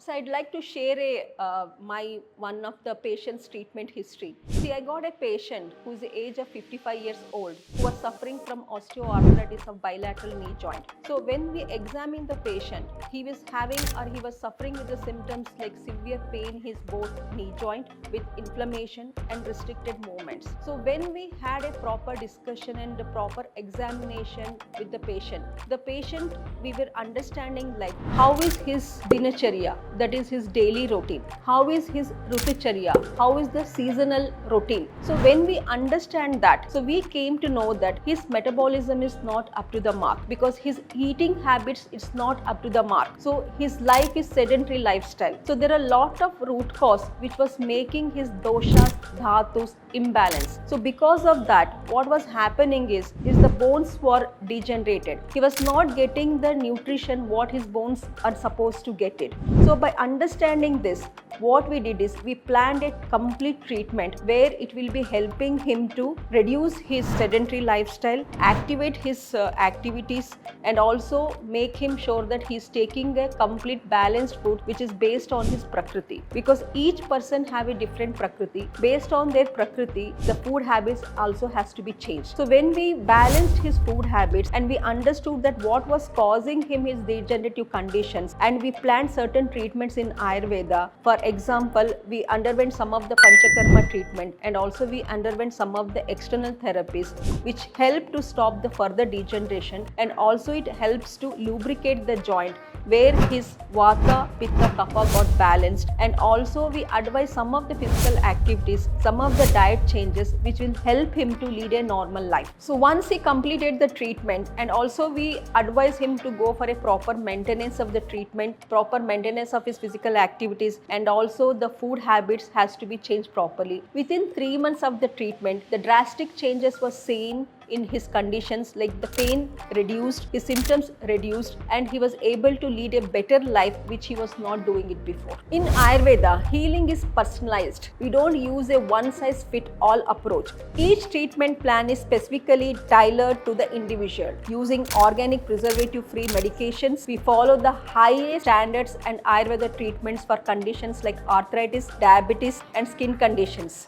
So I'd like to share my one of the patient's treatment history. See, I got a patient who is the age of 55 years old who was suffering from osteoarthritis of bilateral knee joint. So when we examined the patient, he was suffering with the symptoms like severe pain in his both knee joint with inflammation and restricted movements. So when we had a proper discussion and a proper examination with the patient we were understanding like how is his dinacharya, that is his daily routine, how is his rutucharya, how is the seasonal routine. So when we understand that, so we came to know that his metabolism is not up to the mark because his eating habits is not up to the mark. So his life is sedentary lifestyle. So there are a lot of root cause which was making his doshas, dhatus imbalance. So because of that, what was happening is the bones were degenerated. He was not getting the nutrition what his bones are supposed to get it. So by understanding this, what we did is we planned a complete treatment where it will be helping him to reduce his sedentary lifestyle, activate his activities, and also make him sure that he is taking a complete balanced food which is based on his prakriti, because each person have a different prakriti. Based on their prakriti, the food habits also has to be changed. So when we balanced his food habits and we understood that what was causing him his degenerative conditions, and we planned certain treatments in Ayurveda. For example, we underwent some of the Panchakarma treatment, and also we underwent some of the external therapies which help to stop the further degeneration, and also it helps to lubricate the joint where his vata, pitta, kapha got balanced, and also we advise some of the physical activities, some of the diet changes which will help him to lead a normal life. So once he completed the treatment, and also we advise him to go for a proper maintenance of the treatment, proper maintenance of his physical activities, and also the food habits has to be changed properly. Within 3 months of the treatment, the drastic changes were seen in his conditions, like the pain reduced, his symptoms reduced, and he was able to lead a better life which he was not doing it before. In Ayurveda, healing is personalized. We don't use a one size fit all approach. Each treatment plan is specifically tailored to the individual. Using organic preservative free medications, we follow the highest standards and Ayurveda treatments for conditions like arthritis, diabetes, and skin conditions.